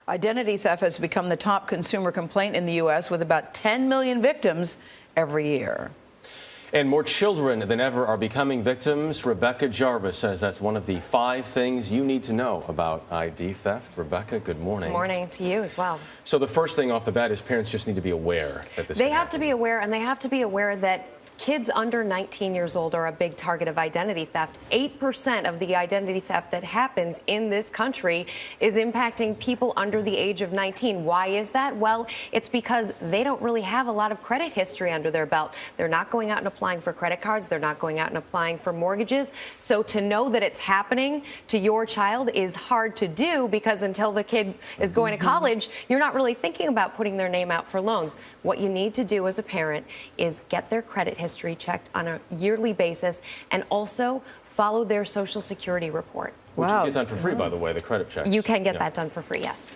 Identity theft has become the top consumer complaint in the U.S. with about 10 million victims every year. And more children than ever are becoming victims. Rebecca Jarvis says that's one of the 5 things you need to know about ID theft. Rebecca, good morning. Good morning to you as well. So the first thing off the bat is parents just need to be aware that this They have to be aware, and they have to be aware that kids under 19 years old are a big target of identity theft. 8% of the identity theft that happens in this country is impacting people under the age of 19. Why is that? Well, it's because they don't really have a lot of credit history under their belt. They're not going out and applying for credit cards. They're not going out and applying for mortgages. So to know that it's happening to your child is hard to do, because until the kid is going to college, you're not really thinking about putting their name out for loans. What you need to do as a parent is get their credit history checked on a yearly basis, and also follow their Social Security report. Which you get done for free, by the way, the credit checks. You can get that done for free, yes.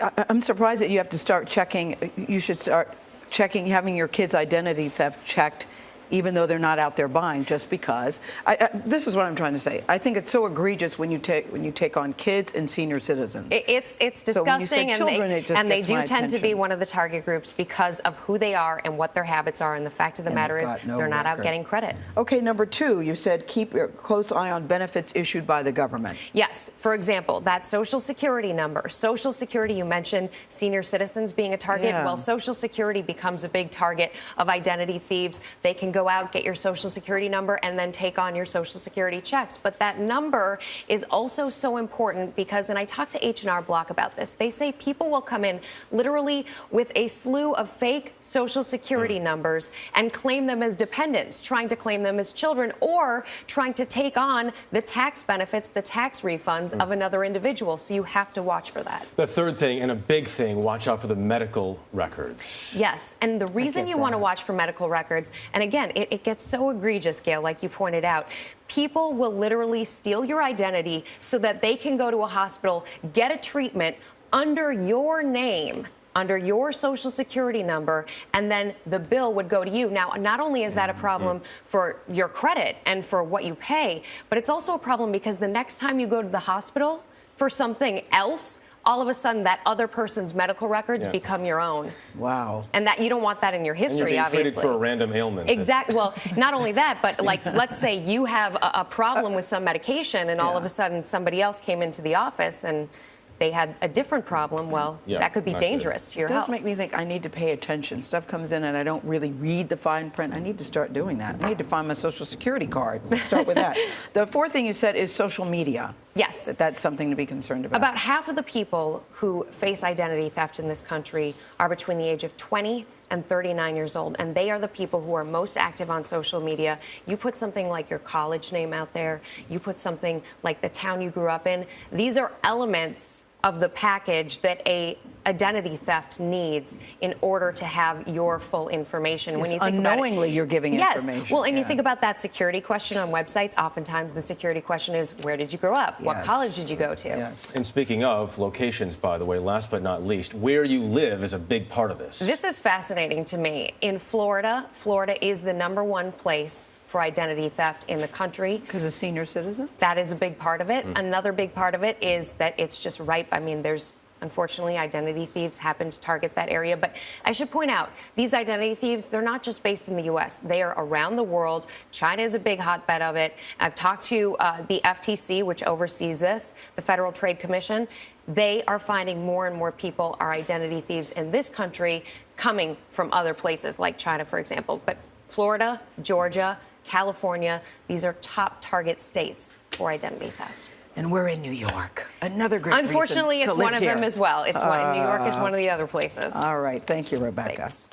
I'm surprised that you have to start checking. You should start checking, having your kids' identity theft checked, even though they're not out there buying, just because. This is what I'm trying to say. I think it's so egregious when you take on kids and senior citizens. It's disgusting, so and they do tend to be one of the target groups because of who they are and what their habits are. And the fact of the matter is, they're not out getting credit. Okay, number 2, you said keep a close eye on benefits issued by the government. Yes. For example, that Social Security number. Social Security, you mentioned senior citizens being a target. Yeah. Well, Social Security becomes a big target of identity thieves. They can go out, get your Social Security number, and then take on your Social Security checks. But that number is also so important because, and I talked to H&R Block about this, they say people will come in literally with a slew of fake Social Security numbers and claim them as dependents, trying to claim them as children, or trying to take on the tax benefits, the tax refunds of another individual. So you have to watch for that. The third thing, and a big thing, watch out for the medical records. Yes, and the reason you want to watch for medical records, and again, it gets so egregious, Gail, like you pointed out. People will literally steal your identity so that they can go to a hospital, get a treatment under your name, under your Social Security number, and then the bill would go to you. Now, not only is that a problem for your credit and for what you pay, but it's also a problem because the next time you go to the hospital for something else, all of a sudden that other person's medical records become your own. Wow. And that you don't want that in your history, and you're being obviously. treated for a random ailment. Exactly. Well, not only that, but like, let's say you have a problem with some medication, and all of a sudden somebody else came into the office and they had a different problem. Well, that could be dangerous to your health. It does make me think I need to pay attention. Stuff comes in and I don't really read the fine print. I need to start doing that. I need to find my Social Security card. Let's start with that. The 4th thing you said is social media. Yes. That's something to be concerned about. About half of the people who face identity theft in this country are between the age of 20 and 39 years old, and they are the people who are most active on social media. You put something like your college name out there, you put something like the town you grew up in. These are elements of the package that a identity theft needs in order to have your full information. Yes, when you think unknowingly you're giving information. Yes. Well, and you think about that security question on websites, oftentimes the security question is, where did you grow up? What college did you go to? Yes. And speaking of locations, by the way, last but not least, where you live is a big part of this. This is fascinating to me. In Florida, Florida is the #1 place for identity theft in the country. Because of senior citizens? That is a big part of it. Another big part of it is that it's just ripe. I mean, there's unfortunately identity thieves happen to target that area. But I should point out, these identity thieves, they're not just based in the U.S. They are around the world. China is a big hotbed of it. I've talked to the FTC, which oversees this, the Federal Trade Commission. They are finding more and more people are identity thieves in this country coming from other places like China, for example. But Florida, Georgia, California, these are top target states for identity theft. And we're in New York. Another great reason Unfortunately, to it's live one of here. them as well. It's New York is one of the other places. All right. Thank you, Rebecca. Thanks.